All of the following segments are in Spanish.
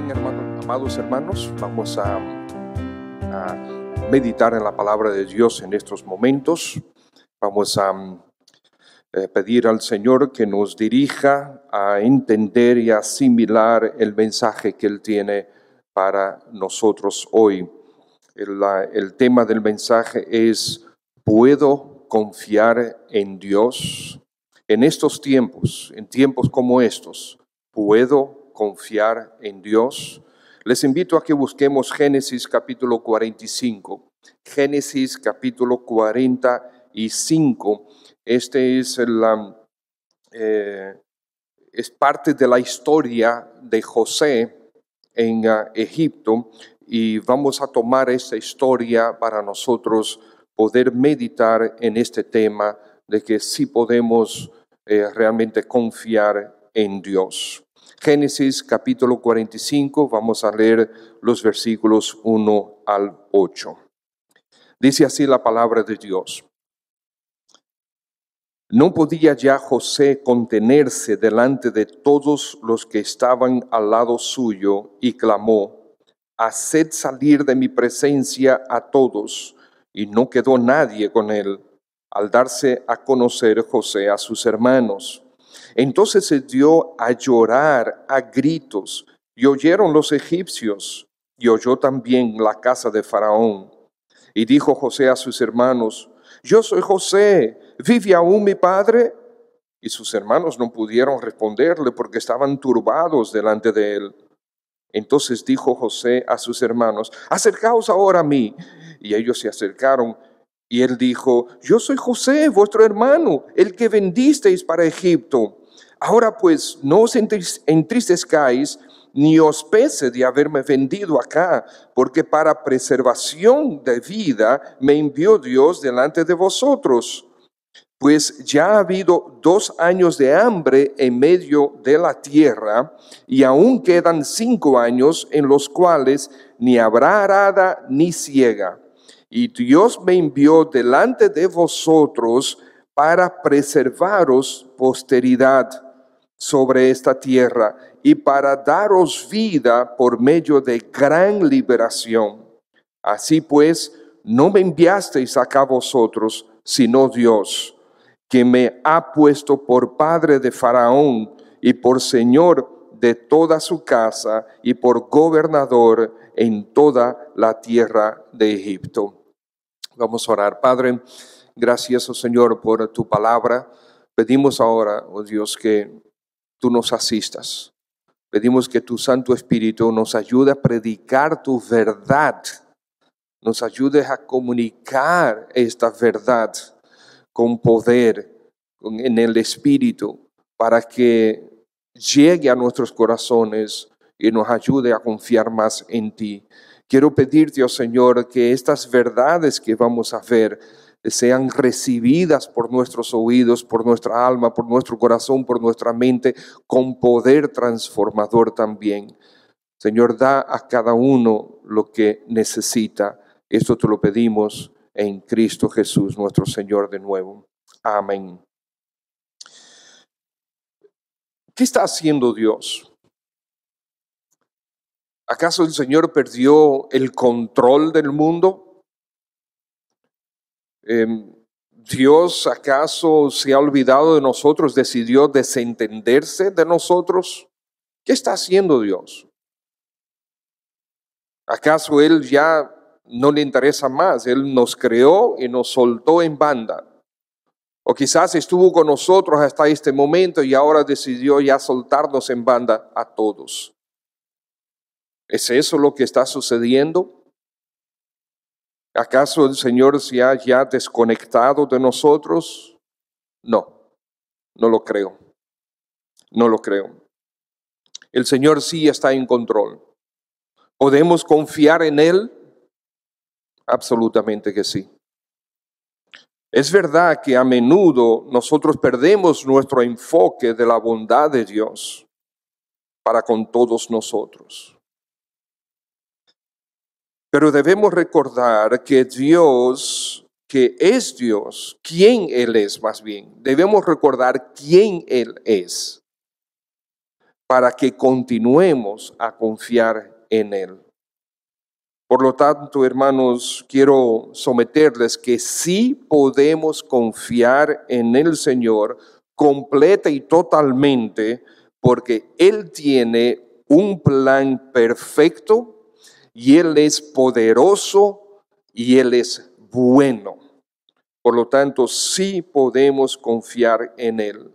Bien, amados hermanos, vamos a meditar en la palabra de Dios en estos momentos. Vamos a pedir al Señor que nos dirija a entender y asimilar el mensaje que Él tiene para nosotros hoy. El tema del mensaje es: ¿puedo confiar en Dios? En estos tiempos, en tiempos como estos, ¿puedo confiar en Dios? Les invito a que busquemos Génesis capítulo 45. Génesis capítulo 45. Este es es parte de la historia de José en Egipto, y vamos a tomar esta historia para nosotros poder meditar en este tema de que sí podemos realmente confiar en Dios. Génesis capítulo 45, vamos a leer los versículos 1 al 8. Dice así la palabra de Dios. No podía ya José contenerse delante de todos los que estaban al lado suyo y clamó: haced salir de mi presencia a todos. Y no quedó nadie con él al darse a conocer José a sus hermanos. Entonces se dio a llorar a gritos, y oyeron los egipcios, y oyó también la casa de Faraón. Y dijo José a sus hermanos: yo soy José, ¿vive aún mi padre? Y sus hermanos no pudieron responderle porque estaban turbados delante de él. Entonces dijo José a sus hermanos: acercaos ahora a mí. Y ellos se acercaron, y él dijo: yo soy José, vuestro hermano, el que vendisteis para Egipto. Ahora pues, no os entristezcáis, ni os pese de haberme vendido acá, porque para preservación de vida me envió Dios delante de vosotros. Pues ya ha habido 2 años de hambre en medio de la tierra, y aún quedan 5 años en los cuales ni habrá arada ni siega. Y Dios me envió delante de vosotros para preservaros posteridad sobre esta tierra y para daros vida por medio de gran liberación. Así pues, no me enviasteis acá vosotros, sino Dios, que me ha puesto por padre de Faraón y por señor de toda su casa y por gobernador en toda la tierra de Egipto. Vamos a orar. Padre, gracias, oh Señor, por tu palabra. Pedimos ahora, oh Dios, que tú nos asistas. Pedimos que tu Santo Espíritu nos ayude a predicar tu verdad, nos ayude a comunicar esta verdad con poder, en el Espíritu, para que llegue a nuestros corazones y nos ayude a confiar más en ti. Quiero pedirte, oh Señor, que estas verdades que vamos a ver sean recibidas por nuestros oídos, por nuestra alma, por nuestro corazón, por nuestra mente, con poder transformador también. Señor, da a cada uno lo que necesita. Esto te lo pedimos en Cristo Jesús, nuestro Señor, de nuevo. Amén. ¿Qué está haciendo Dios? ¿Acaso el Señor perdió el control del mundo? ¿Dios acaso se ha olvidado de nosotros, decidió desentenderse de nosotros? ¿Qué está haciendo Dios? ¿Acaso Él ya no le interesa más? Él nos creó y nos soltó en banda. O quizás estuvo con nosotros hasta este momento y ahora decidió ya soltarnos en banda a todos. ¿Es eso lo que está sucediendo? ¿Acaso el Señor se ha ya desconectado de nosotros? No, no lo creo. No lo creo. El Señor sí está en control. ¿Podemos confiar en Él? Absolutamente que sí. Es verdad que a menudo nosotros perdemos nuestro enfoque de la bondad de Dios para con todos nosotros. Pero debemos recordar que Dios, que es Dios, quién Él es más bien. Debemos recordar quién Él es. para que continuemos a confiar en Él. Por lo tanto, hermanos, quiero someterles que sí podemos confiar en el Señor completa y totalmente, porque Él tiene un plan perfecto y Él es poderoso y Él es bueno. Por lo tanto, sí podemos confiar en Él.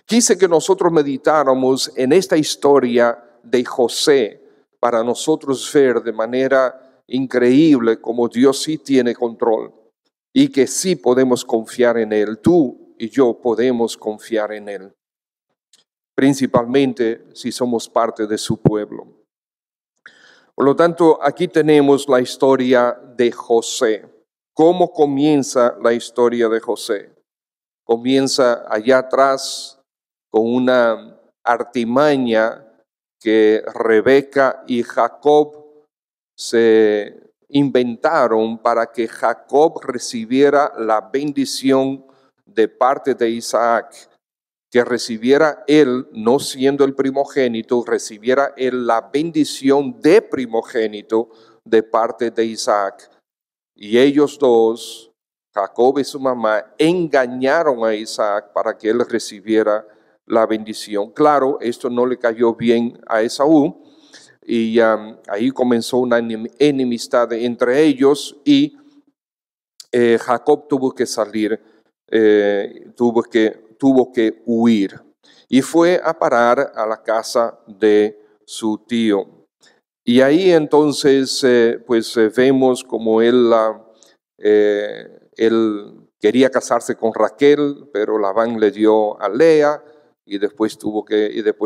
Quise que nosotros meditáramos en esta historia de José para nosotros ver de manera increíble cómo Dios sí tiene control y que sí podemos confiar en Él. Tú y yo podemos confiar en Él, principalmente si somos parte de su pueblo. Por lo tanto, aquí tenemos la historia de José. ¿Cómo comienza la historia de José? Comienza allá atrás con una artimaña que Rebeca y Jacob se inventaron para que Jacob recibiera la bendición de parte de Isaac, que recibiera él, no siendo el primogénito, recibiera él la bendición de primogénito de parte de Isaac. Y ellos dos, Jacob y su mamá, engañaron a Isaac para que él recibiera la bendición. Claro, esto no le cayó bien a Esaú y ahí comenzó una enemistad entre ellos y Jacob tuvo que salir, tuvo que huir y fue a parar a la casa de su tío. Y ahí entonces vemos como él quería casarse con Raquel, pero Labán le dio a Lea y después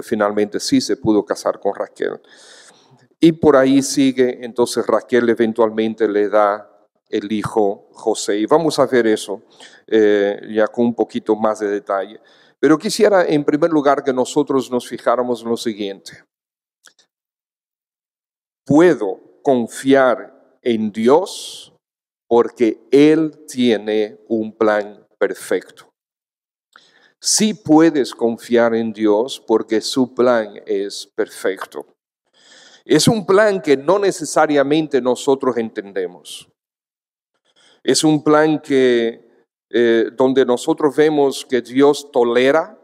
finalmente sí se pudo casar con Raquel. Y por ahí sigue, entonces Raquel eventualmente le da el hijo José. Y vamos a ver eso ya con un poquito más de detalle. Pero quisiera en primer lugar que nosotros nos fijáramos en lo siguiente. Puedo confiar en Dios porque Él tiene un plan perfecto. Sí puedes confiar en Dios porque su plan es perfecto. Es un plan que no necesariamente nosotros entendemos. Es un plan donde nosotros vemos que Dios tolera,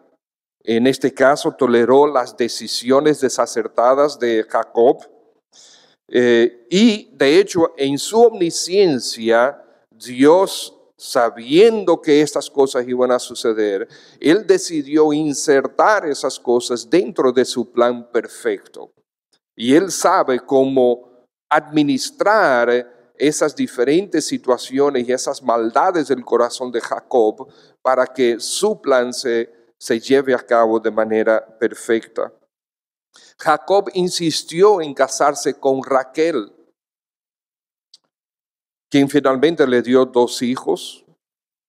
en este caso toleró las decisiones desacertadas de Jacob, y de hecho en su omnisciencia, Dios, sabiendo que estas cosas iban a suceder, Él decidió insertar esas cosas dentro de su plan perfecto. Y Él sabe cómo administrar esas diferentes situaciones y esas maldades del corazón de Jacob para que su plan se lleve a cabo de manera perfecta. Jacob insistió en casarse con Raquel, quien finalmente le dio 2 hijos.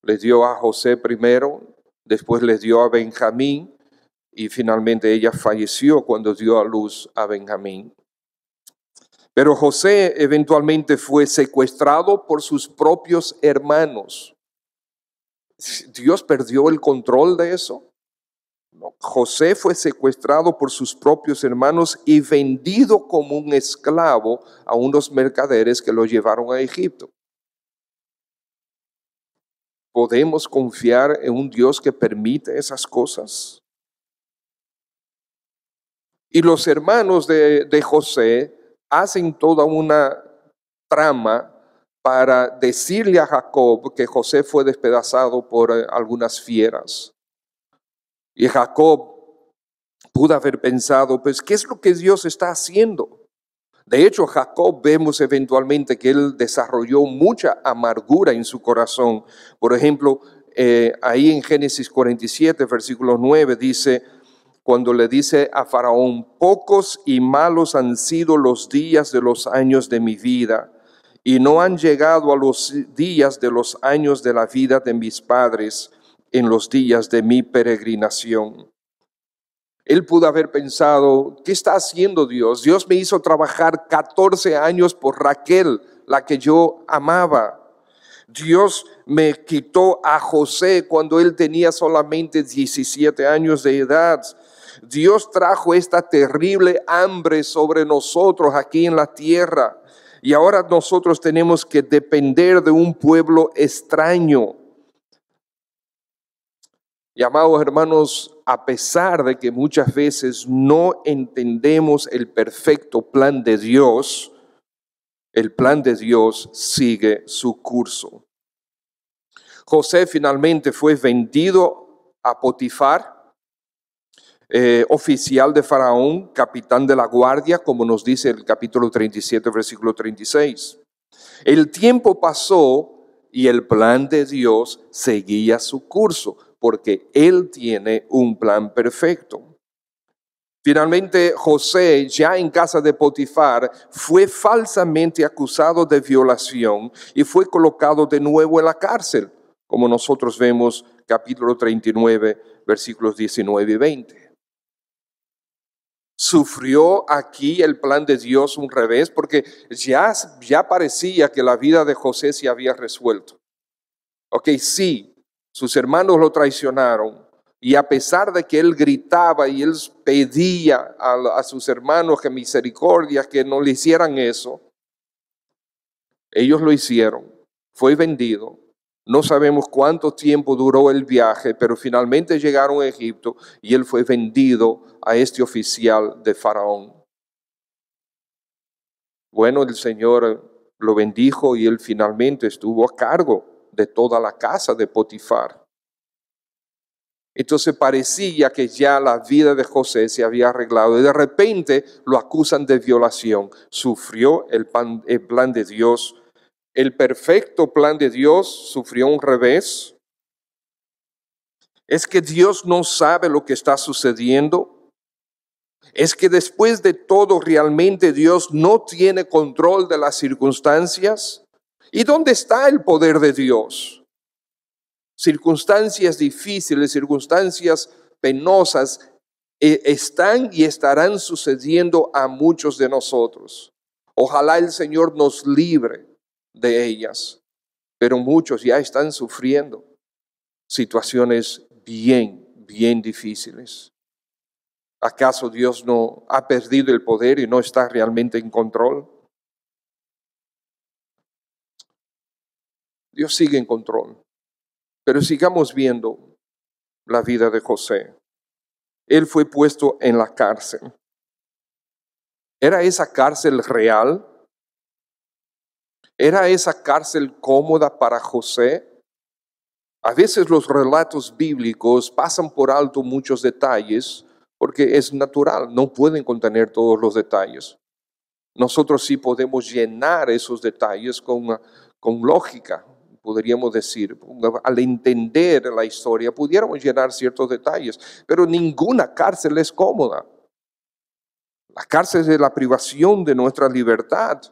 Le dio a José primero, después le dio a Benjamín y finalmente ella falleció cuando dio a luz a Benjamín. Pero José eventualmente fue secuestrado por sus propios hermanos. ¿Dios perdió el control de eso? No. José fue secuestrado por sus propios hermanos y vendido como un esclavo a unos mercaderes que lo llevaron a Egipto. ¿Podemos confiar en un Dios que permite esas cosas? Y los hermanos de José hacen toda una trama para decirle a Jacob que José fue despedazado por algunas fieras. Y Jacob pudo haber pensado, pues, ¿qué es lo que Dios está haciendo? De hecho, Jacob vemos eventualmente que él desarrolló mucha amargura en su corazón. Por ejemplo, ahí en Génesis 47, versículo 9, dice, cuando le dice a Faraón, pocos y malos han sido los días de los años de mi vida, y no han llegado a los días de los años de la vida de mis padres en los días de mi peregrinación. Él pudo haber pensado, ¿qué está haciendo Dios? Dios me hizo trabajar 14 años por Raquel, la que yo amaba. Dios me quitó a José cuando él tenía solamente 17 años de edad. Dios trajo esta terrible hambre sobre nosotros aquí en la tierra. Y ahora nosotros tenemos que depender de un pueblo extraño. Y amados hermanos, a pesar de que muchas veces no entendemos el perfecto plan de Dios, el plan de Dios sigue su curso. José finalmente fue vendido a Potifar, oficial de Faraón, capitán de la guardia, como nos dice el capítulo 37, versículo 36. El tiempo pasó y el plan de Dios seguía su curso, porque Él tiene un plan perfecto. Finalmente, José, ya en casa de Potifar, fue falsamente acusado de violación y fue colocado de nuevo en la cárcel, como nosotros vemos capítulo 39, versículos 19 y 20. Sufrió aquí el plan de Dios un revés, porque ya parecía que la vida de José se había resuelto. Ok, sí, sus hermanos lo traicionaron, y a pesar de que él gritaba y él pedía a sus hermanos que misericordia, que no le hicieran eso, ellos lo hicieron. Fue vendido. No sabemos cuánto tiempo duró el viaje, pero finalmente llegaron a Egipto y él fue vendido a este oficial de Faraón. Bueno, el Señor lo bendijo y él finalmente estuvo a cargo de toda la casa de Potifar. Entonces parecía que ya la vida de José se había arreglado y de repente lo acusan de violación. Sufrió el plan de Dios. El perfecto plan de Dios sufrió un revés. ¿Es que Dios no sabe lo que está sucediendo? ¿Es que después de todo realmente Dios no tiene control de las circunstancias? ¿Y dónde está el poder de Dios? Circunstancias difíciles, circunstancias penosas están y estarán sucediendo a muchos de nosotros. Ojalá el Señor nos libre de ellas, pero muchos ya están sufriendo situaciones bien difíciles. ¿Acaso Dios no ha perdido el poder y no está realmente en control? Dios sigue en control, pero sigamos viendo la vida de José. Él fue puesto en la cárcel. ¿Era esa cárcel real? ¿Era esa cárcel cómoda para José? A veces los relatos bíblicos pasan por alto muchos detalles porque es natural, no pueden contener todos los detalles. Nosotros sí podemos llenar esos detalles con lógica, podríamos decir. Al entender la historia, pudiéramos llenar ciertos detalles, pero ninguna cárcel es cómoda. La cárcel es la privación de nuestra libertad.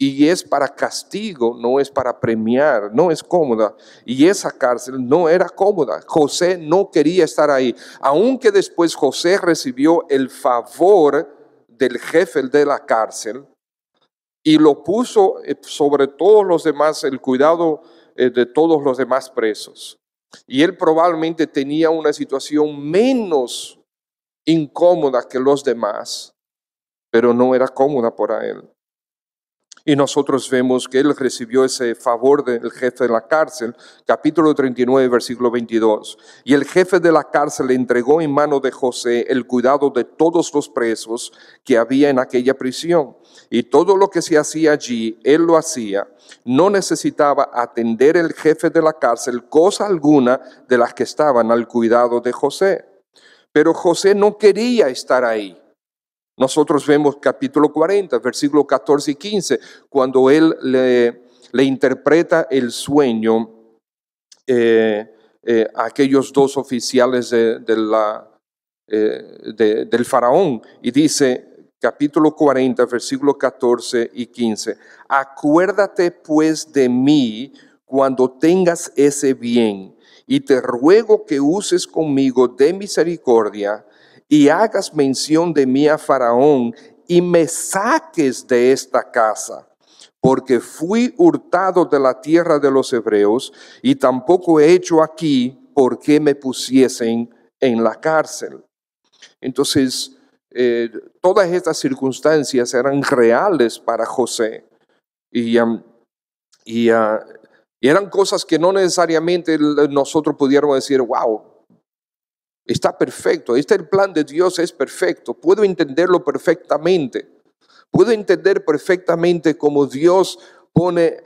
Y es para castigo, no es para premiar, no es cómoda. Y esa cárcel no era cómoda. José no quería estar ahí. Aunque después José recibió el favor del jefe de la cárcel y lo puso sobre todos los demás, el cuidado de todos los demás presos. Y él probablemente tenía una situación menos incómoda que los demás, pero no era cómoda para él. Y nosotros vemos que él recibió ese favor del jefe de la cárcel, capítulo 39, versículo 22. Y el jefe de la cárcel le entregó en mano de José el cuidado de todos los presos que había en aquella prisión. Y todo lo que se hacía allí, él lo hacía. No necesitaba atender el jefe de la cárcel cosa alguna de las que estaban al cuidado de José. Pero José no quería estar ahí. Nosotros vemos capítulo 40, versículos 14 y 15, cuando él le interpreta el sueño a aquellos dos oficiales del faraón. Y dice, capítulo 40, versículos 14 y 15, acuérdate pues de mí cuando tengas ese bien, y te ruego que uses conmigo de misericordia, y hagas mención de mí a Faraón y me saques de esta casa, porque fui hurtado de la tierra de los hebreos y tampoco he hecho aquí por qué me pusiesen en la cárcel. Entonces, todas estas circunstancias eran reales para José y eran cosas que no necesariamente nosotros pudiéramos decir, wow, está perfecto, el plan de Dios es perfecto, puedo entenderlo perfectamente. Puedo entender perfectamente cómo Dios pone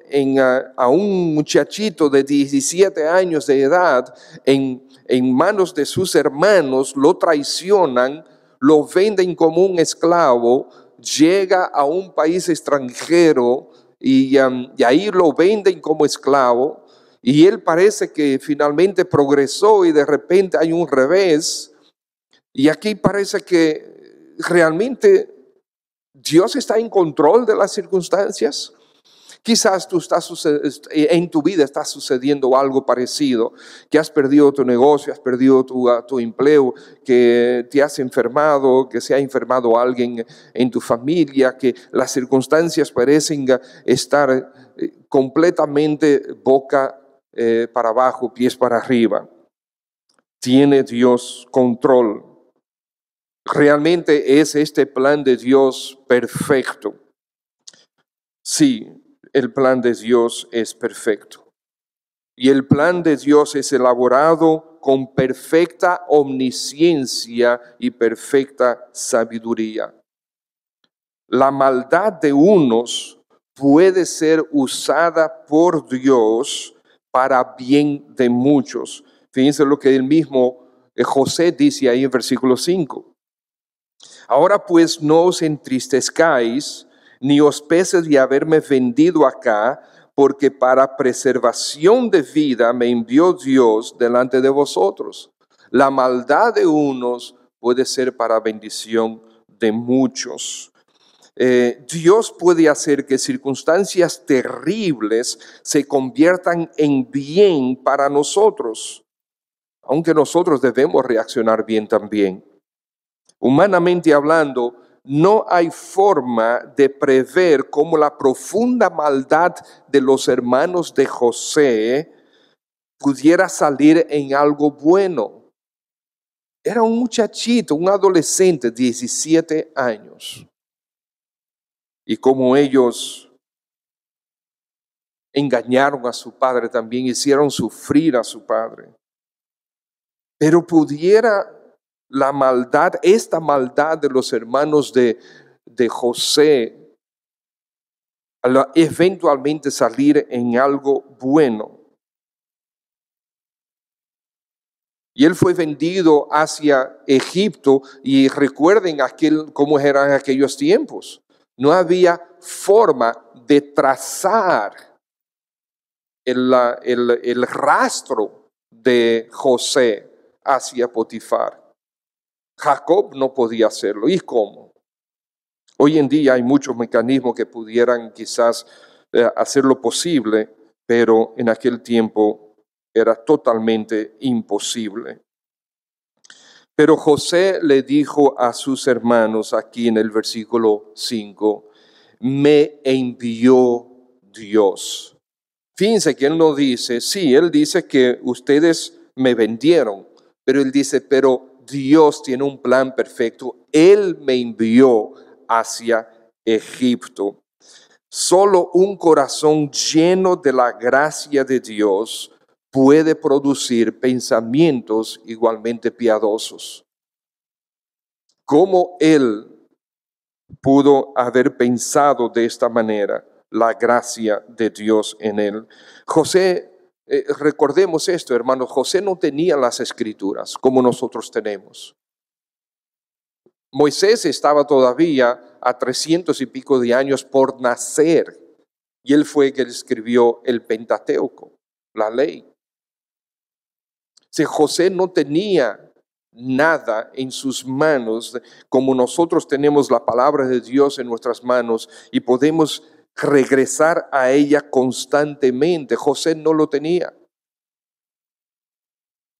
a un muchachito de 17 años de edad en manos de sus hermanos, lo traicionan, lo venden como un esclavo, llega a un país extranjero y ahí lo venden como esclavo y él parece que finalmente progresó y de repente hay un revés y aquí parece que realmente Dios está en control de las circunstancias. Quizás en tu vida está sucediendo algo parecido, que has perdido tu negocio, has perdido tu empleo, que te has enfermado, que se ha enfermado alguien en tu familia, que las circunstancias parecen estar completamente boca para abajo, pies para arriba. Tiene Dios control. ¿Realmente es este plan de Dios perfecto? Sí, el plan de Dios es perfecto. Y el plan de Dios es elaborado con perfecta omnisciencia y perfecta sabiduría. La maldad de unos puede ser usada por Dios para bien de muchos. Fíjense lo que el mismo José dice ahí en versículo 5. Ahora pues no os entristezcáis, ni os pese de haberme vendido acá, porque para preservación de vida me envió Dios delante de vosotros. La maldad de unos puede ser para bendición de muchos. Dios puede hacer que circunstancias terribles se conviertan en bien para nosotros, aunque nosotros debemos reaccionar bien también. Humanamente hablando, no hay forma de prever cómo la profunda maldad de los hermanos de José pudiera salir en algo bueno. Era un muchachito, un adolescente, 17 años. Y como ellos engañaron a su padre, también hicieron sufrir a su padre. Pero pudiera la maldad, esta maldad de los hermanos de José, eventualmente salir en algo bueno. Y él fue vendido hacia Egipto y recuerden cómo eran aquellos tiempos. No había forma de trazar el rastro de José hacia Potifar. Jacob no podía hacerlo. ¿Y cómo? Hoy en día hay muchos mecanismos que pudieran quizás hacer lo posible, pero en aquel tiempo era totalmente imposible. Pero José le dijo a sus hermanos aquí en el versículo 5, me envió Dios. Fíjense que él no dice, sí, él dice que ustedes me vendieron, pero él dice, pero Dios tiene un plan perfecto. Él me envió hacia Egipto. Solo un corazón lleno de la gracia de Dios puede producir pensamientos igualmente piadosos. ¿Cómo él pudo haber pensado de esta manera? La gracia de Dios en él. José, recordemos esto, hermanos, José no tenía las escrituras como nosotros tenemos. Moisés estaba todavía a 300 y pico de años por nacer y él fue el que escribió el Pentateuco, la ley. Si José no tenía nada en sus manos, como nosotros tenemos la palabra de Dios en nuestras manos y podemos regresar a ella constantemente, José no lo tenía.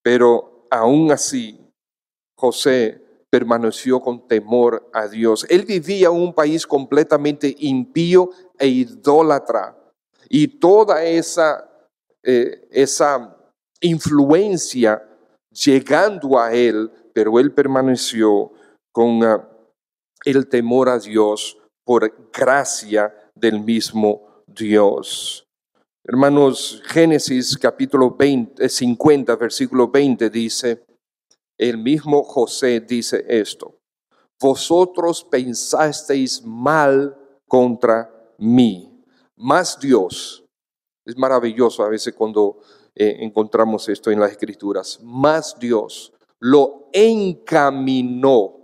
Pero aún así, José permaneció con temor a Dios. Él vivía en un país completamente impío e idólatra. Y toda esa influencia llegando a él, pero él permaneció con el temor a Dios por gracia del mismo Dios. Hermanos, Génesis capítulo 50, versículo 20 dice, el mismo José dice esto: vosotros pensasteis mal contra mí, mas Dios, es maravilloso a veces cuando encontramos esto en las Escrituras, mas Dios lo encaminó.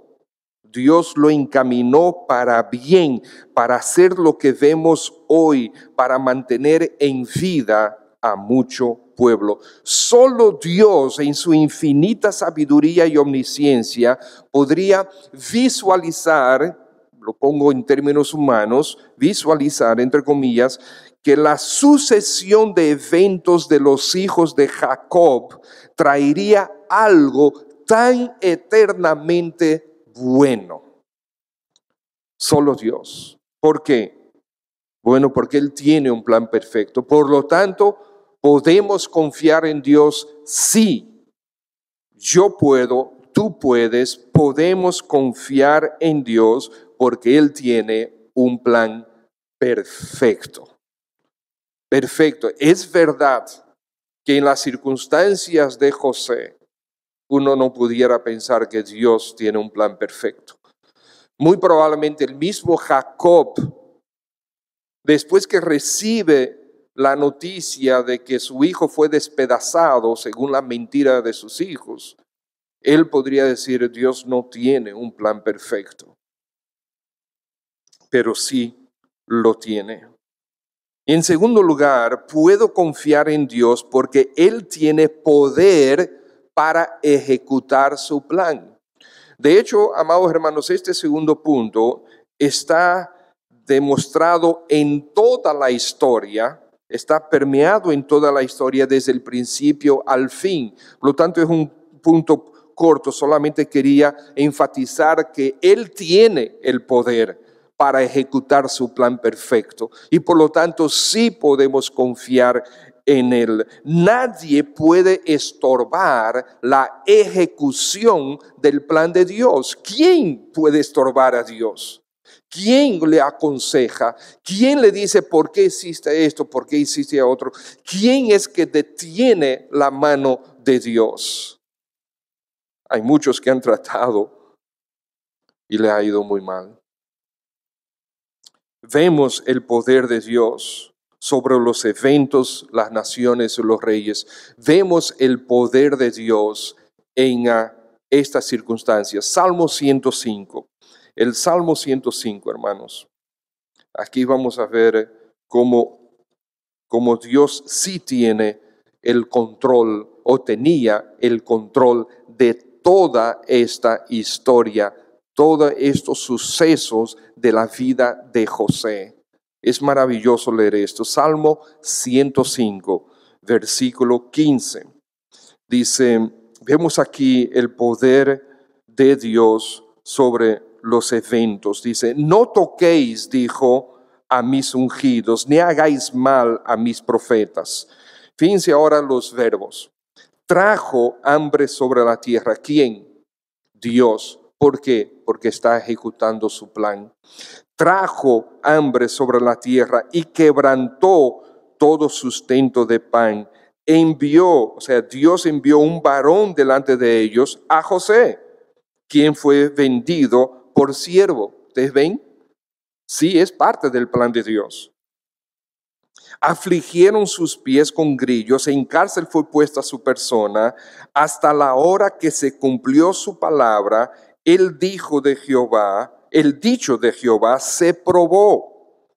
Dios lo encaminó para bien, para hacer lo que vemos hoy, para mantener en vida a mucho pueblo. Solo Dios, en su infinita sabiduría y omnisciencia, podría visualizar, lo pongo en términos humanos, visualizar, entre comillas, que la sucesión de eventos de los hijos de Jacob traería algo tan eternamente bueno. Solo Dios. ¿Por qué? Bueno, porque Él tiene un plan perfecto. Por lo tanto, podemos confiar en Dios. Sí, yo puedo, tú puedes, podemos confiar en Dios porque Él tiene un plan perfecto. Perfecto. Es verdad que en las circunstancias de José, uno no pudiera pensar que Dios tiene un plan perfecto. Muy probablemente el mismo Jacob, después que recibe la noticia de que su hijo fue despedazado según la mentira de sus hijos, él podría decir, Dios no tiene un plan perfecto, pero sí lo tiene. En segundo lugar, puedo confiar en Dios porque Él tiene poder para ejecutar su plan. De hecho, amados hermanos, este segundo punto está demostrado en toda la historia, está permeado en toda la historia desde el principio al fin. Por lo tanto, es un punto corto, solamente quería enfatizar que Él tiene el poder para ejecutar su plan perfecto y por lo tanto sí podemos confiar en Él. Nadie puede estorbar la ejecución del plan de Dios. ¿Quién puede estorbar a Dios? ¿Quién le aconseja? ¿Quién le dice por qué hiciste esto, por qué hiciste otro? ¿Quién es que detiene la mano de Dios? Hay muchos que han tratado y le ha ido muy mal. Vemos el poder de Dios sobre los eventos, las naciones y los reyes. Vemos el poder de Dios en estas circunstancias. Salmo 105. El Salmo 105, hermanos. Aquí vamos a ver cómo Dios sí tiene el control o tenía el control de toda esta historia, todos estos sucesos de la vida de José. Es maravilloso leer esto. Salmo 105, versículo 15. Dice, vemos aquí el poder de Dios sobre los eventos. Dice, no toquéis, dijo, a mis ungidos, ni hagáis mal a mis profetas. Fíjense ahora los verbos. Trajo hambre sobre la tierra. ¿Quién? Dios. ¿Por qué? Porque está ejecutando su plan. Trajo hambre sobre la tierra y quebrantó todo sustento de pan. Envió, o sea, Dios envió un varón delante de ellos, a José, quien fue vendido por siervo. ¿Ustedes ven? Sí, es parte del plan de Dios. Afligieron sus pies con grillos, en cárcel fue puesta su persona, hasta la hora que se cumplió su palabra. El dicho de Jehová se probó.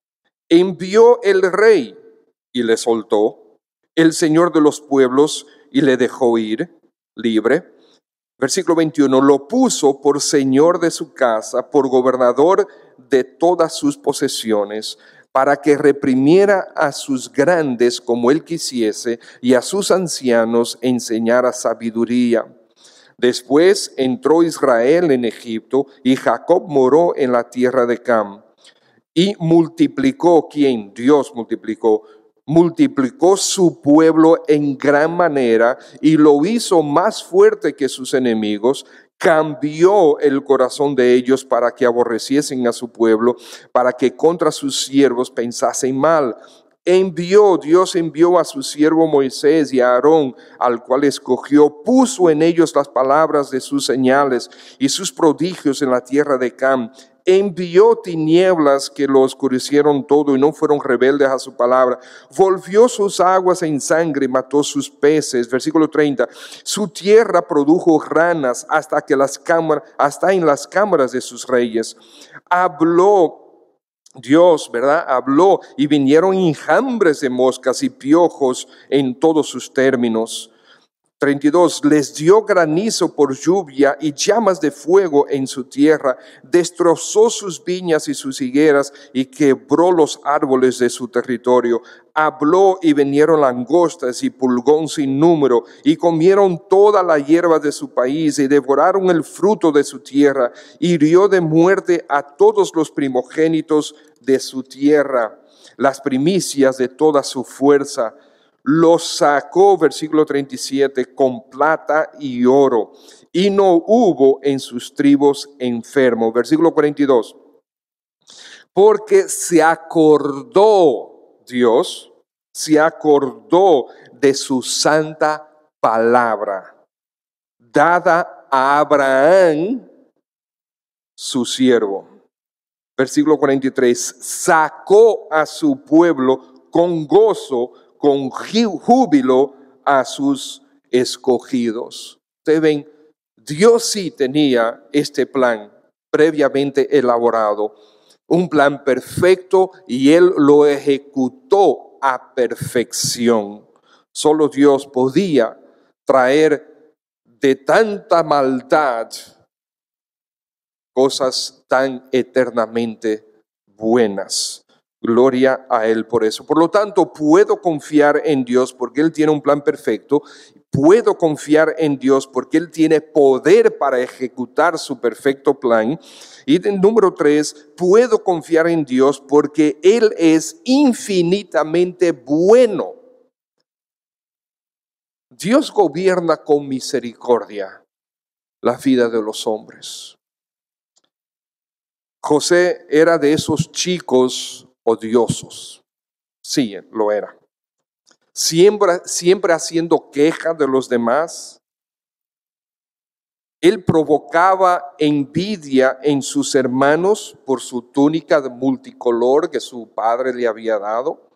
Envió el rey y le soltó, el Señor de los pueblos y le dejó ir libre. Versículo 21, lo puso por señor de su casa, por gobernador de todas sus posesiones, para que reprimiera a sus grandes como él quisiese y a sus ancianos enseñara sabiduría. Después entró Israel en Egipto y Jacob moró en la tierra de Cam. Y multiplicó, ¿quién? Dios multiplicó su pueblo en gran manera y lo hizo más fuerte que sus enemigos, cambió el corazón de ellos para que aborreciesen a su pueblo, para que contra sus siervos pensasen mal. Dios envió a su siervo Moisés y a Aarón, al cual escogió, puso en ellos las palabras de sus señales y sus prodigios en la tierra de Cam. Envió tinieblas que lo oscurecieron todo y no fueron rebeldes a su palabra. Volvió sus aguas en sangre, mató sus peces. Versículo 30. Su tierra produjo ranas hasta en las cámaras de sus reyes. Habló Dios, ¿verdad? Habló y vinieron enjambres de moscas y piojos en todos sus términos. 32, les dio granizo por lluvia y llamas de fuego en su tierra, destrozó sus viñas y sus higueras y quebró los árboles de su territorio. Habló y vinieron langostas y pulgón sin número y comieron toda la hierba de su país y devoraron el fruto de su tierra. Hirió de muerte a todos los primogénitos de su tierra, las primicias de toda su fuerza. Los sacó, versículo 37, con plata y oro, y no hubo en sus tribus enfermo. Versículo 42, porque se acordó Dios, se acordó de su santa palabra, dada a Abraham, su siervo. Versículo 43, sacó a su pueblo con gozo, con júbilo a sus escogidos. Ustedes ven, Dios sí tenía este plan previamente elaborado, un plan perfecto, y Él lo ejecutó a perfección. Solo Dios podía traer de tanta maldad cosas tan eternamente buenas. Gloria a Él por eso. Por lo tanto, puedo confiar en Dios porque Él tiene un plan perfecto. Puedo confiar en Dios porque Él tiene poder para ejecutar su perfecto plan. Y número 3, puedo confiar en Dios porque Él es infinitamente bueno. Dios gobierna con misericordia la vida de los hombres. José era de esos chicos odiosos. Sí, lo era. Siempre haciendo queja de los demás. Él provocaba envidia en sus hermanos por su túnica de multicolor que su padre le había dado.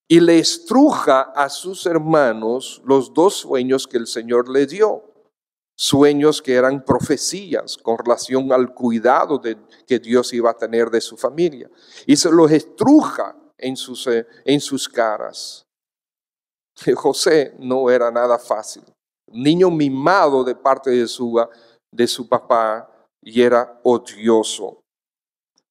Y le estruja a sus hermanos los 2 sueños que el Señor le dio. Sueños que eran profecías con relación al cuidado que Dios iba a tener de su familia. Y se los estruja en sus caras. José no era nada fácil. Un niño mimado de parte de su papá, y era odioso.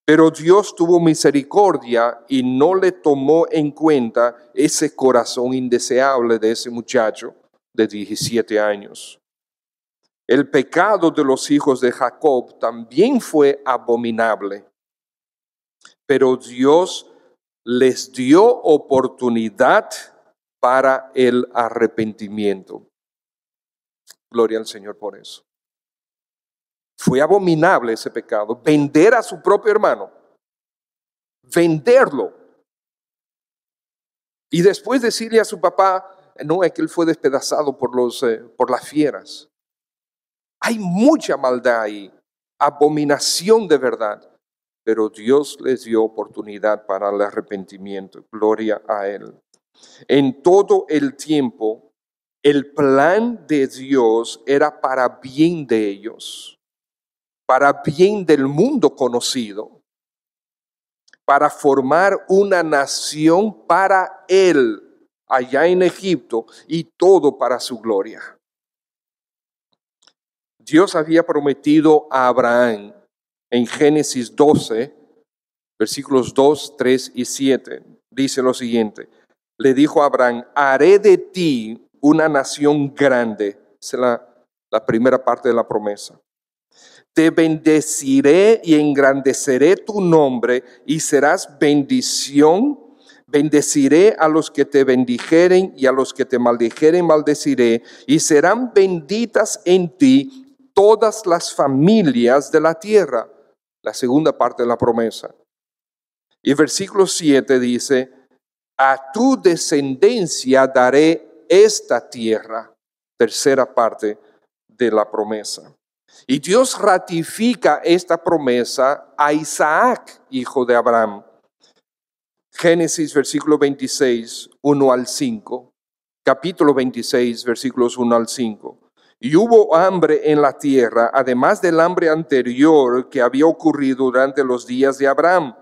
Pero Dios tuvo misericordia y no le tomó en cuenta ese corazón indeseable de ese muchacho de 17 años. El pecado de los hijos de Jacob también fue abominable, pero Dios les dio oportunidad para el arrepentimiento. Gloria al Señor por eso. Fue abominable ese pecado, vender a su propio hermano, venderlo. Y después decirle a su papá, no, es que él fue despedazado por las fieras. Hay mucha maldad ahí, abominación de verdad, pero Dios les dio oportunidad para el arrepentimiento. Gloria a Él. En todo el tiempo, el plan de Dios era para bien de ellos, para bien del mundo conocido, para formar una nación para Él allá en Egipto, y todo para su gloria. Dios había prometido a Abraham en Génesis 12, versículos 2, 3 y 7. Dice lo siguiente: le dijo a Abraham, haré de ti una nación grande. Esa es la primera parte de la promesa. Te bendeciré y engrandeceré tu nombre y serás bendición. Bendeciré a los que te bendijeren y a los que te maldijeren maldeciré, y serán benditas en ti todas las familias de la tierra. La segunda parte de la promesa. Y versículo 7 dice, a tu descendencia daré esta tierra. Tercera parte de la promesa. Y Dios ratifica esta promesa a Isaac, hijo de Abraham. Génesis versículo 26, 1 al 5. Capítulo 26, versículos 1 al 5. Y hubo hambre en la tierra, además del hambre anterior que había ocurrido durante los días de Abraham.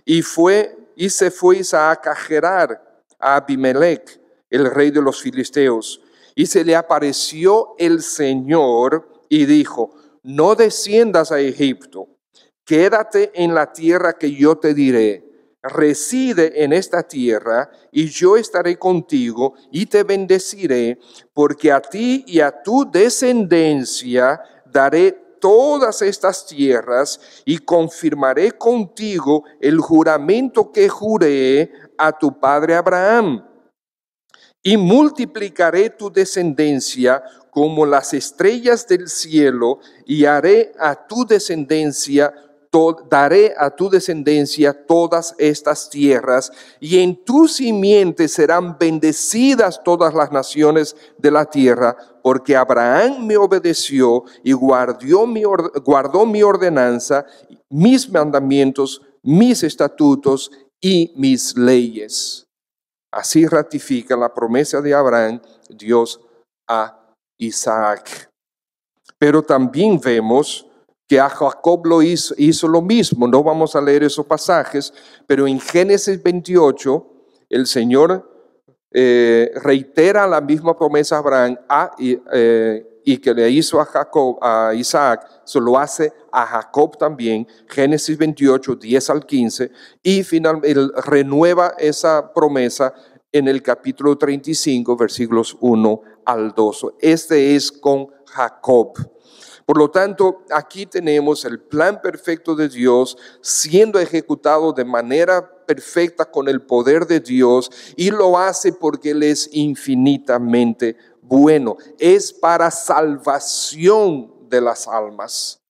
Y se fue Isaac a Gerar, a Abimelech, el rey de los filisteos. Y se le apareció el Señor y dijo, no desciendas a Egipto, quédate en la tierra que yo te diré. Reside en esta tierra y yo estaré contigo y te bendeciré, porque a ti y a tu descendencia daré todas estas tierras y confirmaré contigo el juramento que juré a tu padre Abraham. Y multiplicaré tu descendencia como las estrellas del cielo y daré a tu descendencia todas estas tierras, y en tu simiente serán bendecidas todas las naciones de la tierra, porque Abraham me obedeció y guardó mi ordenanza, mis mandamientos, mis estatutos y mis leyes. Así ratifica la promesa de Abraham, Dios a Isaac. Pero también vemos que a Jacob hizo lo mismo. No vamos a leer esos pasajes, pero en Génesis 28 el Señor reitera la misma promesa a Abraham y que le hizo a Isaac, se lo hace a Jacob también. Génesis 28, 10 al 15, y finalmente él renueva esa promesa en el capítulo 35, versículos 1 al 2. Este es con Jacob. Por lo tanto, aquí tenemos el plan perfecto de Dios siendo ejecutado de manera perfecta con el poder de Dios, y lo hace porque Él es infinitamente bueno. Es para salvación de las almas.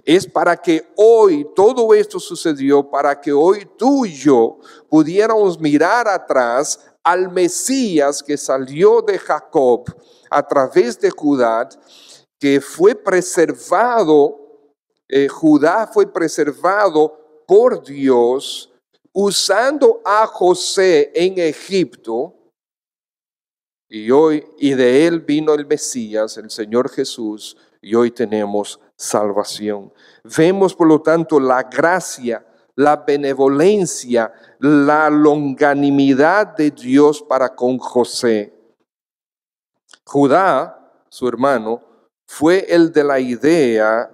Es para que hoy todo esto sucedió, para que hoy tú y yo pudiéramos mirar atrás al Mesías que salió de Jacob a través de Judá, que fue preservado, Judá fue preservado por Dios usando a José en Egipto, y de él vino el Mesías, el Señor Jesús, y hoy tenemos salvación. Vemos por lo tanto la gracia, la benevolencia, la longanimidad de Dios para con José. Judá, su hermano, fue el de la idea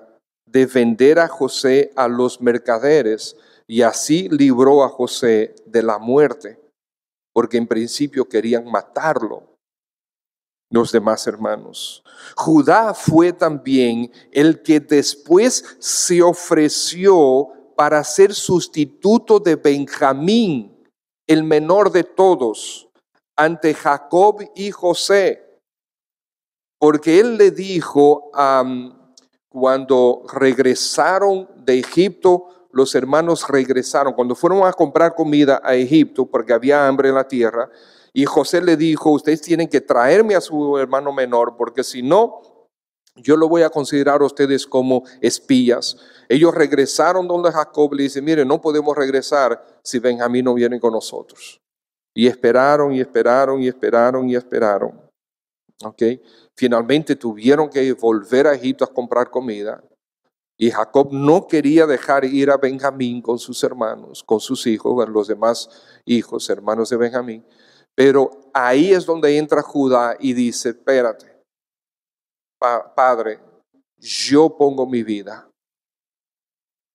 de vender a José a los mercaderes, y así libró a José de la muerte, porque en principio querían matarlo los demás hermanos. Judá fue también el que después se ofreció para ser sustituto de Benjamín, el menor de todos, ante Jacob y José. Porque él le dijo, cuando regresaron de Egipto, los hermanos regresaron, cuando fueron a comprar comida a Egipto, porque había hambre en la tierra, y José le dijo, ustedes tienen que traerme a su hermano menor, porque si no, yo lo voy a considerar a ustedes como espías. Ellos regresaron donde Jacob, le dice, mire, no podemos regresar si Benjamín no viene con nosotros. Y esperaron, y esperaron, y esperaron, y esperaron. Okay. Finalmente tuvieron que volver a Egipto a comprar comida, y Jacob no quería dejar ir a Benjamín con sus hermanos, con sus hijos, los demás hijos, hermanos de Benjamín. Pero ahí es donde entra Judá y dice, espérate, padre, yo pongo mi vida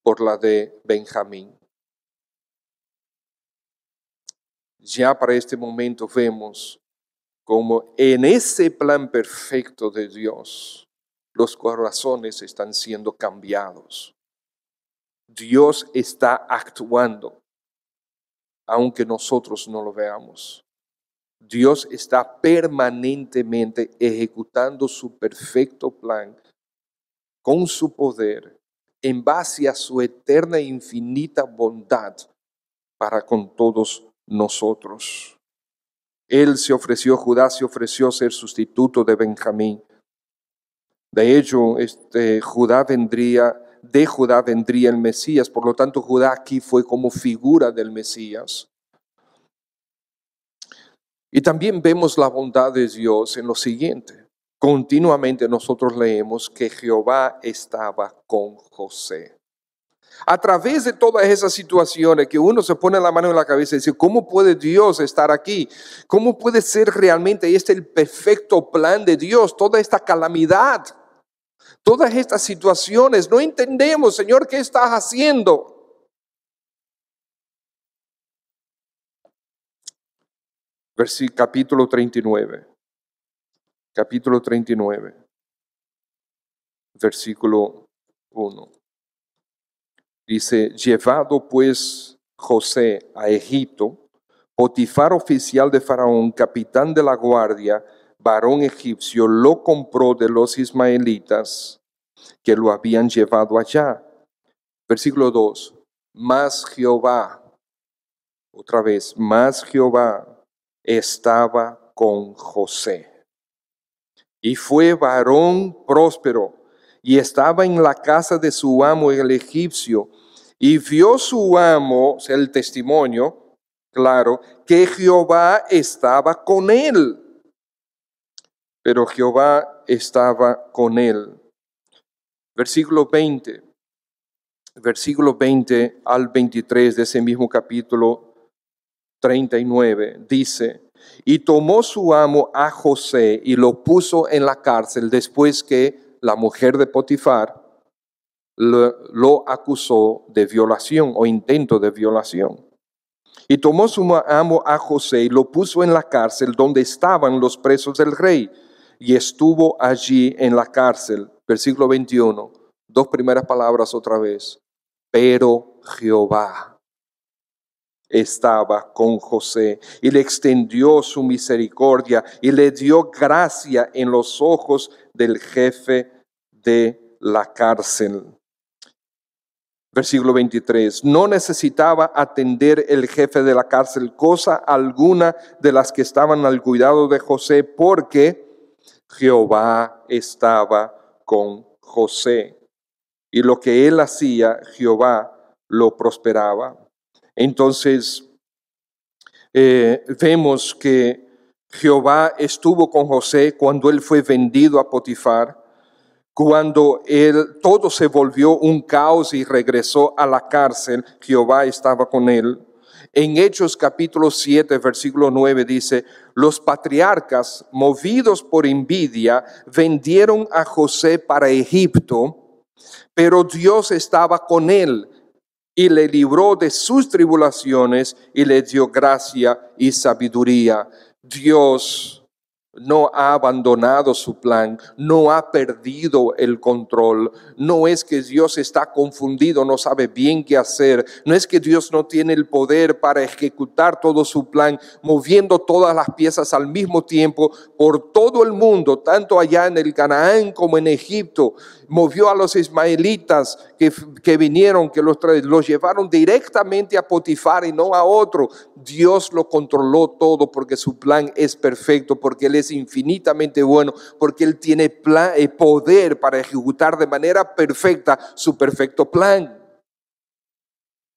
por la de Benjamín. Ya para este momento vemos como en ese plan perfecto de Dios, los corazones están siendo cambiados. Dios está actuando. aunque nosotros no lo veamos. Dios está permanentemente ejecutando su perfecto plan con su poder en base a su eterna e infinita bondad para con todos nosotros. Judá se ofreció a ser sustituto de Benjamín. De hecho, de Judá vendría el Mesías, por lo tanto Judá aquí fue como figura del Mesías. Y también vemos la bondad de Dios en lo siguiente. Continuamente nosotros leemos que Jehová estaba con José. A través de todas esas situaciones que uno se pone la mano en la cabeza y dice, ¿cómo puede Dios estar aquí? ¿Cómo puede ser realmente el perfecto plan de Dios? Toda esta calamidad, todas estas situaciones, no entendemos, Señor, ¿qué estás haciendo? Capítulo 39, versículo 1. Dice, llevado pues José a Egipto, Potifar, oficial de Faraón, capitán de la guardia, varón egipcio, lo compró de los ismaelitas que lo habían llevado allá. Versículo 2, mas Jehová, otra vez, mas Jehová estaba con José. Y fue varón próspero, y estaba en la casa de su amo el egipcio, y vio su amo, o sea, el testimonio, claro, que Jehová estaba con él. Pero Jehová estaba con él. Versículo 20 al 23 de ese mismo capítulo 39, dice, y tomó su amo a José y lo puso en la cárcel después que la mujer de Potifar lo acusó de violación o intento de violación. Y tomó su amo a José y lo puso en la cárcel donde estaban los presos del rey. Y estuvo allí en la cárcel. Versículo 21, dos primeras palabras otra vez. Pero Jehová estaba con José y le extendió su misericordia y le dio gracia en los ojos del jefe de la cárcel. Versículo 23, no necesitaba atender el jefe de la cárcel cosa alguna de las que estaban al cuidado de José, porque Jehová estaba con José. Y lo que él hacía, Jehová lo prosperaba. Entonces, vemos que Jehová estuvo con José cuando él fue vendido a Potifar. Cuando todo se volvió un caos y regresó a la cárcel, Jehová estaba con él. En Hechos capítulo 7, versículo 9 dice, los patriarcas, movidos por envidia, vendieron a José para Egipto, pero Dios estaba con él y le libró de sus tribulaciones y le dio gracia y sabiduría. Dios no ha abandonado su plan, no ha perdido el control. No es que Dios está confundido, no sabe bien qué hacer. No es que Dios no tiene el poder para ejecutar todo su plan, moviendo todas las piezas al mismo tiempo por todo el mundo, tanto allá en el Canaán como en Egipto. Movió a los ismaelitas que vinieron, que los llevaron directamente a Potifar y no a otro. Dios lo controló todo porque su plan es perfecto, porque Él es infinitamente bueno, porque Él tiene poder para ejecutar de manera perfecta su perfecto plan.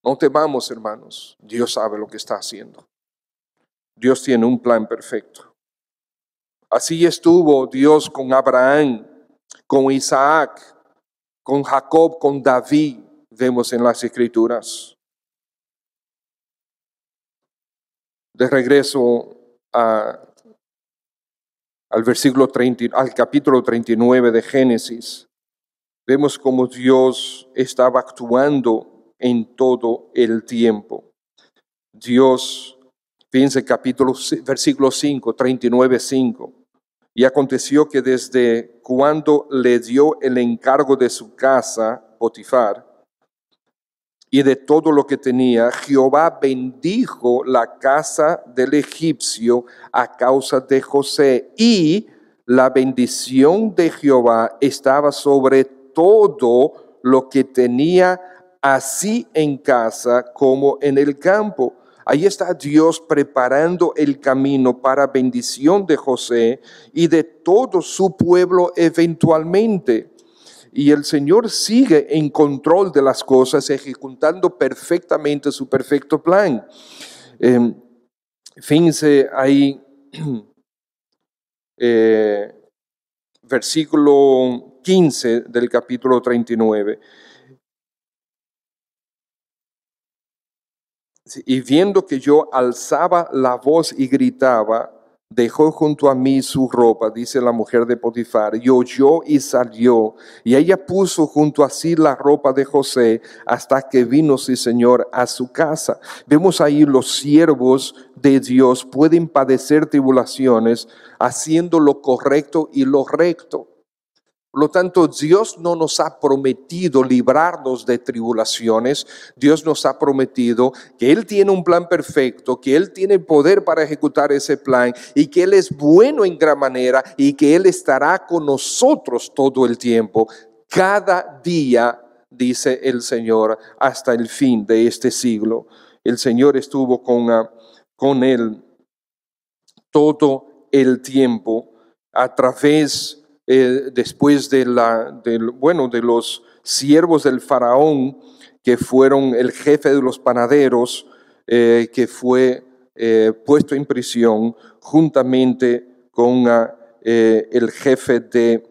No temamos, hermanos. Dios sabe lo que está haciendo. Dios tiene un plan perfecto. Así estuvo Dios con Abraham, con Isaac, con Jacob, con David, vemos en las Escrituras. De regreso al capítulo 39 de Génesis, vemos cómo Dios estaba actuando en todo el tiempo. Dios, fíjense versículo 5, 39:5. Y aconteció que desde cuando le dio el encargo de su casa, Potifar, y de todo lo que tenía, Jehová bendijo la casa del egipcio a causa de José, y la bendición de Jehová estaba sobre todo lo que tenía, así en casa como en el campo. Ahí está Dios preparando el camino para bendición de José y de todo su pueblo eventualmente. Y el Señor sigue en control de las cosas, ejecutando perfectamente su perfecto plan. Fíjense ahí, versículo 15 del capítulo 39. Y viendo que yo alzaba la voz y gritaba, dejó junto a mí su ropa, dice la mujer de Potifar, y oyó y salió, y ella puso junto a sí la ropa de José hasta que vino su señor a su casa. Vemos ahí los siervos de Dios pueden padecer tribulaciones haciendo lo correcto y lo recto. Por lo tanto, Dios no nos ha prometido librarnos de tribulaciones. Dios nos ha prometido que Él tiene un plan perfecto, que Él tiene poder para ejecutar ese plan y que Él es bueno en gran manera y que Él estará con nosotros todo el tiempo, cada día, dice el Señor, hasta el fin de este siglo. El Señor estuvo con Él todo el tiempo a través después de los siervos del faraón, que fueron el jefe de los panaderos, que fue puesto en prisión juntamente con el jefe de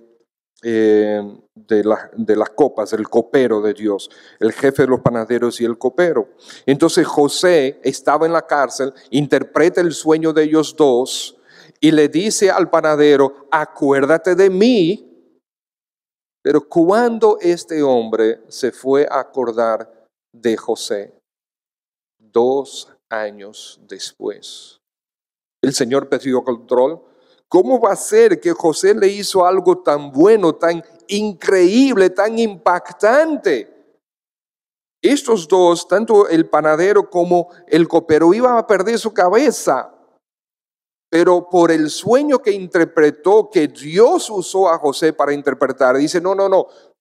las copas, el copero de Dios, el jefe de los panaderos y el copero. Entonces José estaba en la cárcel, interpreta el sueño de ellos dos y le dice al panadero, acuérdate de mí. Pero cuando este hombre se fue a acordar de José, 2 años después, el Señor perdió control. ¿Cómo va a ser que José le hizo algo tan bueno, tan increíble, tan impactante? Estos dos, tanto el panadero como el copero, iban a perder su cabeza. Pero por el sueño que interpretó, que Dios usó a José para interpretar, dice, no,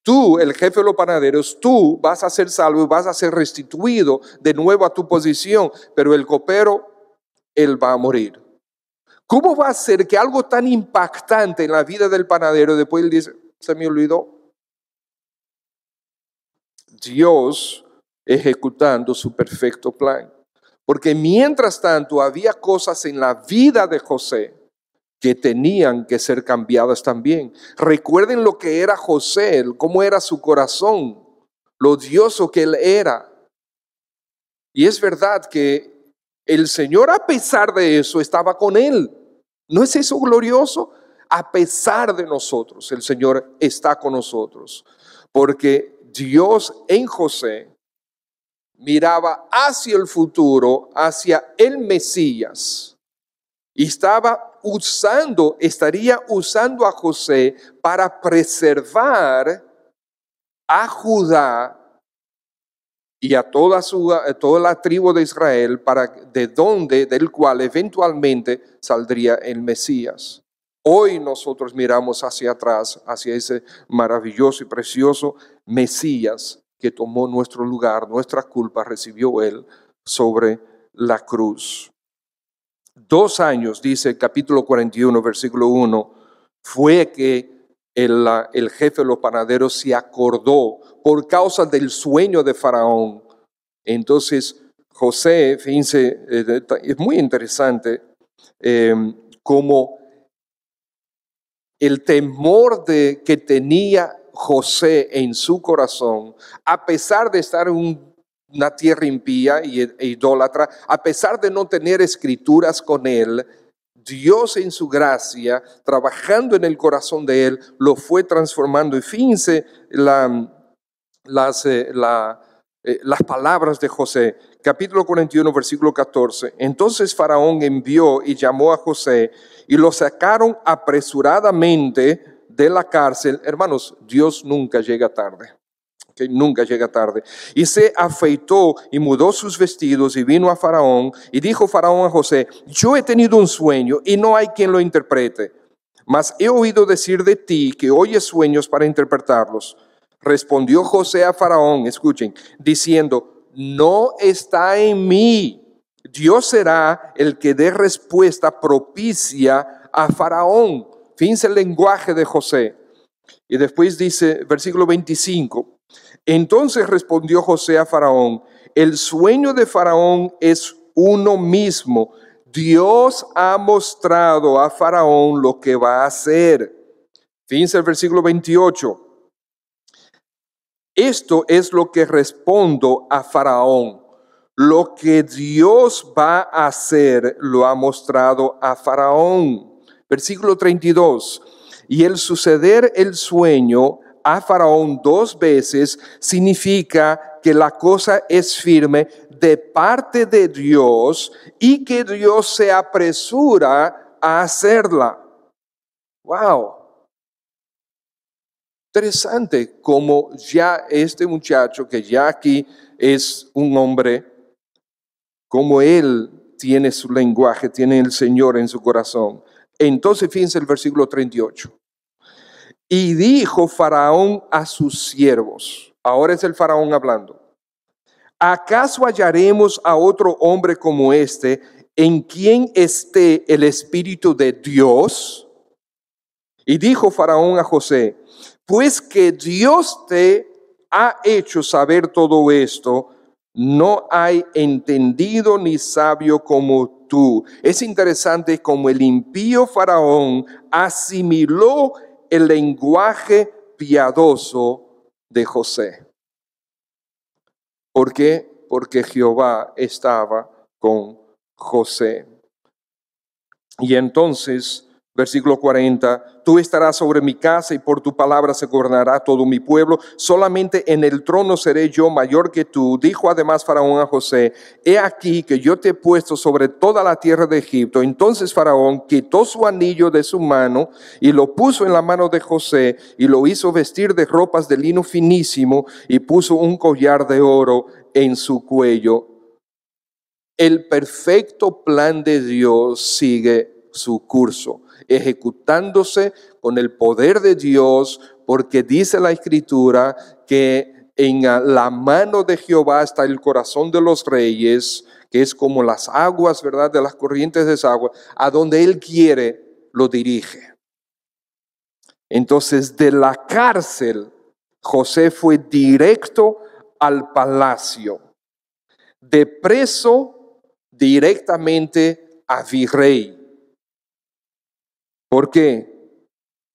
tú, el jefe de los panaderos, tú vas a ser salvo y vas a ser restituido de nuevo a tu posición, pero el copero, él va a morir. ¿Cómo va a ser que algo tan impactante en la vida del panadero, después él dice, se me olvidó? Dios ejecutando su perfecto plan. Porque mientras tanto había cosas en la vida de José que tenían que ser cambiadas también. Recuerden lo que era José, cómo era su corazón, lo odioso que él era. Y es verdad que el Señor, a pesar de eso, estaba con él. ¿No es eso glorioso? A pesar de nosotros, el Señor está con nosotros. Porque Dios en José miraba hacia el futuro, hacia el Mesías, y estaría usando a José para preservar a Judá y a toda la tribu de Israel, del cual eventualmente saldría el Mesías. Hoy nosotros miramos hacia atrás, hacia ese maravilloso y precioso Mesías que tomó nuestro lugar, nuestra culpa recibió Él sobre la cruz. 2 años, dice el capítulo 41, versículo 1, fue que el jefe de los panaderos se acordó por causa del sueño de Faraón. Entonces José, fíjense, es muy interesante cómo el temor que tenía José en su corazón, a pesar de estar en una tierra impía e idólatra, a pesar de no tener escrituras con él, Dios en su gracia, trabajando en el corazón de él, lo fue transformando. Y fíjense las palabras de José, capítulo 41, versículo 14. Entonces Faraón envió y llamó a José y lo sacaron apresuradamente de la cárcel. Hermanos, Dios nunca llega tarde. ¿Ok? que nunca llega tarde. Y se afeitó y mudó sus vestidos y vino a Faraón. Y dijo Faraón a José: yo he tenido un sueño y no hay quien lo interprete. Mas he oído decir de ti que oyes sueños para interpretarlos. Respondió José a Faraón, escuchen, diciendo: no está en mí. Dios será el que dé respuesta propicia a Faraón. Fíjense el lenguaje de José. Y después dice, versículo 25, entonces respondió José a Faraón: el sueño de Faraón es uno mismo. Dios ha mostrado a Faraón lo que va a hacer. Fíjense el versículo 28. Esto es lo que respondo a Faraón. Lo que Dios va a hacer lo ha mostrado a Faraón. Versículo 32. Y el suceder el sueño a Faraón 2 veces significa que la cosa es firme de parte de Dios y que Dios se apresura a hacerla. ¡Wow! Interesante como ya este muchacho, que ya aquí es un hombre, como él tiene su lenguaje, tiene el Señor en su corazón. Entonces fíjense el versículo 38. Y dijo Faraón a sus siervos, ahora es el Faraón hablando: ¿acaso hallaremos a otro hombre como este en quien esté el Espíritu de Dios? Y dijo Faraón a José: pues que Dios te ha hecho saber todo esto, no hay entendido ni sabio como tú. Es interesante como el impío Faraón asimiló el lenguaje piadoso de José. ¿Por qué? Porque Jehová estaba con José. Y entonces, versículo 40, tú estarás sobre mi casa y por tu palabra se gobernará todo mi pueblo. Solamente en el trono seré yo mayor que tú. Dijo además Faraón a José: he aquí que yo te he puesto sobre toda la tierra de Egipto. Entonces Faraón quitó su anillo de su mano y lo puso en la mano de José y lo hizo vestir de ropas de lino finísimo y puso un collar de oro en su cuello. El perfecto plan de Dios sigue su curso, ejecutándose con el poder de Dios, porque dice la Escritura que en la mano de Jehová está el corazón de los reyes, que es como las aguas, ¿verdad?, de las corrientes de esa agua, a donde Él quiere, lo dirige. Entonces, de la cárcel, José fue directo al palacio, de preso directamente a virrey. ¿Por qué?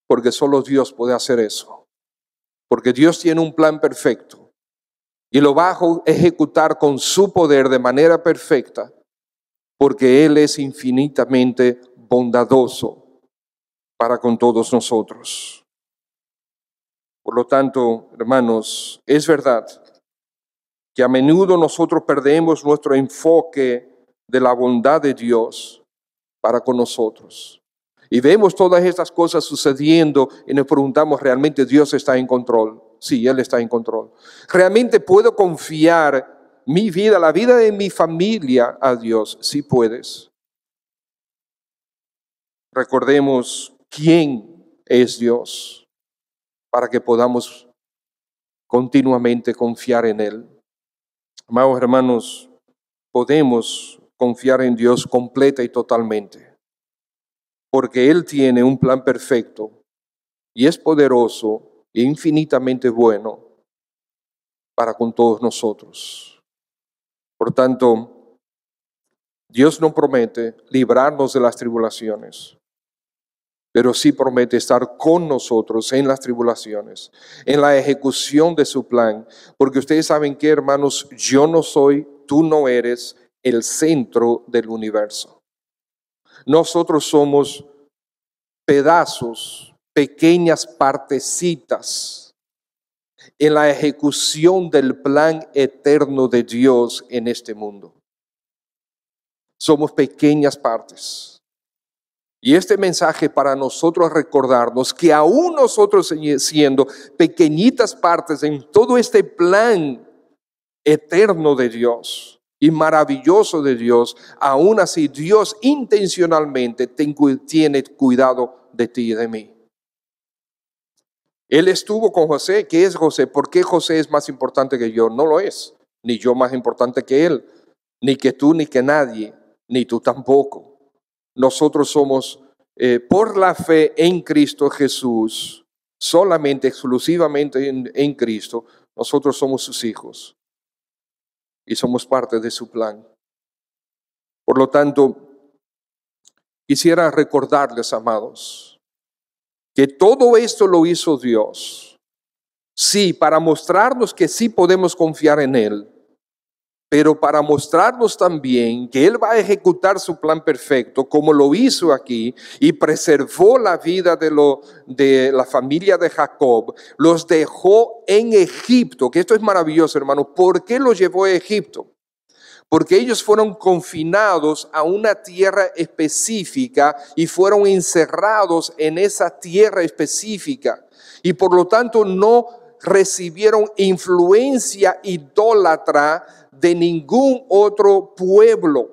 Porque solo Dios puede hacer eso. Porque Dios tiene un plan perfecto y lo va a ejecutar con su poder de manera perfecta, porque Él es infinitamente bondadoso para con todos nosotros. Por lo tanto, hermanos, es verdad que a menudo nosotros perdemos nuestro enfoque de la bondad de Dios para con nosotros. Y vemos todas estas cosas sucediendo y nos preguntamos, ¿realmente Dios está en control? Sí, Él está en control. ¿Realmente puedo confiar mi vida, la vida de mi familia a Dios? Sí puedes. Recordemos quién es Dios para que podamos continuamente confiar en Él. Amados hermanos, podemos confiar en Dios completa y totalmente, porque Él tiene un plan perfecto y es poderoso e infinitamente bueno para con todos nosotros. Por tanto, Dios no promete librarnos de las tribulaciones, pero sí promete estar con nosotros en las tribulaciones, en la ejecución de su plan, porque ustedes saben que, hermanos, yo no soy, tú no eres el centro del universo. Nosotros somos pedazos, pequeñas partecitas en la ejecución del plan eterno de Dios en este mundo. Somos pequeñas partes. Y este mensaje para nosotros recordarnos que aún nosotros siendo pequeñitas partes en todo este plan eterno de Dios y maravilloso de Dios, aún así Dios intencionalmente tiene cuidado de ti y de mí. Él estuvo con José. ¿Qué es José? ¿Por qué José es más importante que yo? No lo es. Ni yo más importante que él. Ni que tú, ni que nadie. Ni tú tampoco. Nosotros somos, por la fe en Cristo Jesús, solamente, exclusivamente en Cristo, nosotros somos sus hijos. Y somos parte de su plan. Por lo tanto, quisiera recordarles, amados, que todo esto lo hizo Dios. Sí, para mostrarnos que sí podemos confiar en Él, pero para mostrarnos también que Él va a ejecutar su plan perfecto, como lo hizo aquí, y preservó la vida de la familia de Jacob, los dejó en Egipto, que esto es maravilloso, hermano. ¿Por qué los llevó a Egipto? Porque ellos fueron confinados a una tierra específica y fueron encerrados en esa tierra específica. Y por lo tanto no recibieron influencia idólatra de ningún otro pueblo.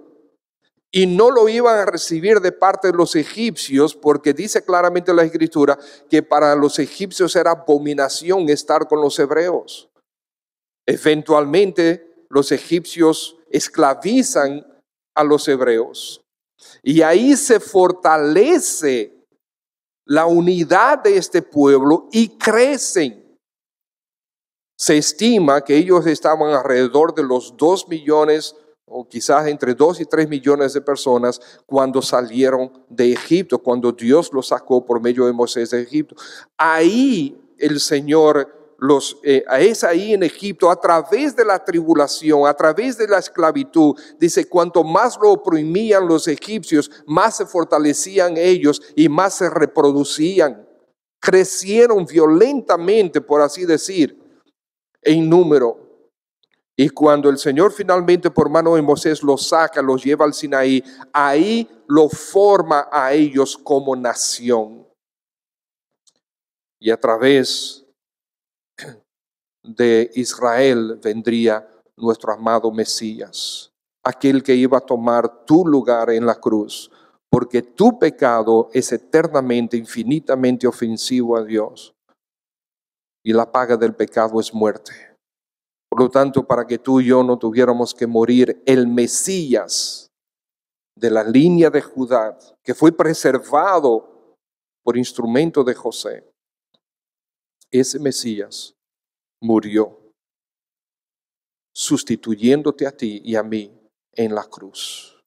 Y no lo iban a recibir de parte de los egipcios, porque dice claramente la Escritura que para los egipcios era abominación estar con los hebreos. Eventualmente los egipcios esclavizan a los hebreos. Y ahí se fortalece la unidad de este pueblo y crecen. Se estima que ellos estaban alrededor de los 2 millones o quizás entre 2 y 3 millones de personas cuando salieron de Egipto, cuando Dios los sacó por medio de Moisés de Egipto. Ahí el Señor es ahí en Egipto, a través de la tribulación, a través de la esclavitud, dice, cuanto más lo oprimían los egipcios, más se fortalecían ellos y más se reproducían. Crecieron violentamente, por así decir, en número. Y cuando el Señor finalmente por mano de Moisés los saca, los lleva al Sinaí, ahí lo forma a ellos como nación. Y a través de Israel vendría nuestro amado Mesías, aquel que iba a tomar tu lugar en la cruz, porque tu pecado es eternamente, infinitamente ofensivo a Dios, y la paga del pecado es muerte. Por lo tanto, para que tú y yo no tuviéramos que morir, el Mesías de la línea de Judá, que fue preservado por instrumento de José, ese Mesías murió, sustituyéndote a ti y a mí en la cruz.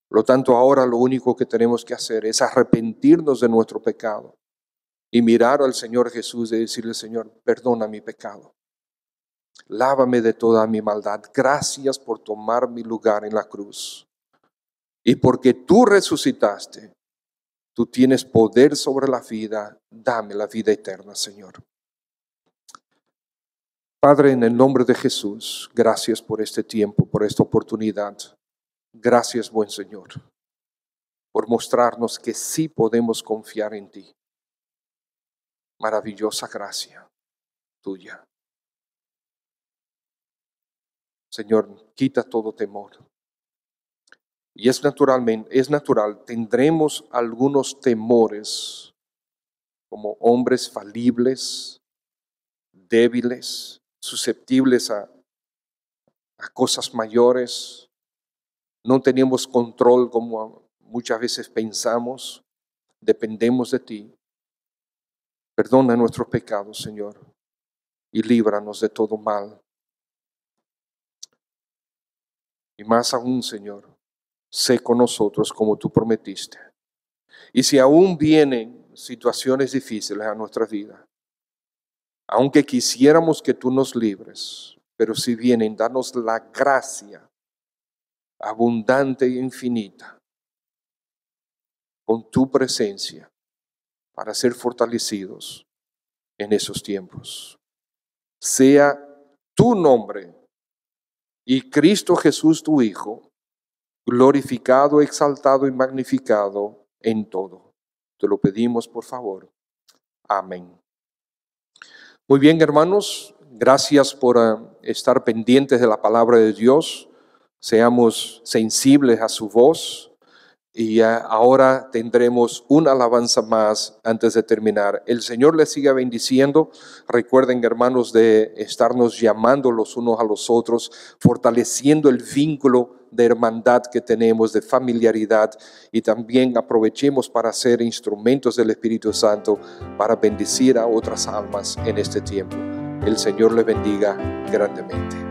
Por lo tanto, ahora lo único que tenemos que hacer es arrepentirnos de nuestro pecado y mirar al Señor Jesús y decirle, Señor, perdona mi pecado. Lávame de toda mi maldad. Gracias por tomar mi lugar en la cruz. Y porque tú resucitaste, tú tienes poder sobre la vida. Dame la vida eterna, Señor. Padre, en el nombre de Jesús, gracias por este tiempo, por esta oportunidad. Gracias, buen Señor, por mostrarnos que sí podemos confiar en ti. Maravillosa gracia tuya. Señor, quita todo temor. Y es natural, tendremos algunos temores como hombres falibles, débiles, susceptibles a cosas mayores. No tenemos control como muchas veces pensamos. Dependemos de ti. Perdona nuestros pecados, Señor, y líbranos de todo mal. Y más aún, Señor, sé con nosotros como tú prometiste. Y si aún vienen situaciones difíciles a nuestra vida, aunque quisiéramos que tú nos libres, pero si vienen, danos la gracia abundante e infinita con tu presencia para ser fortalecidos en esos tiempos. Sea tu nombre y Cristo Jesús tu Hijo glorificado, exaltado y magnificado en todo. Te lo pedimos, por favor. Amén. Muy bien, hermanos, gracias por estar pendientes de la palabra de Dios. Seamos sensibles a su voz. Y ahora tendremos una alabanza más antes de terminar. El Señor les siga bendiciendo. Recuerden, hermanos, de estarnos llamando los unos a los otros, fortaleciendo el vínculo de hermandad que tenemos, de familiaridad, y también aprovechemos para ser instrumentos del Espíritu Santo para bendecir a otras almas en este tiempo. El Señor les bendiga grandemente.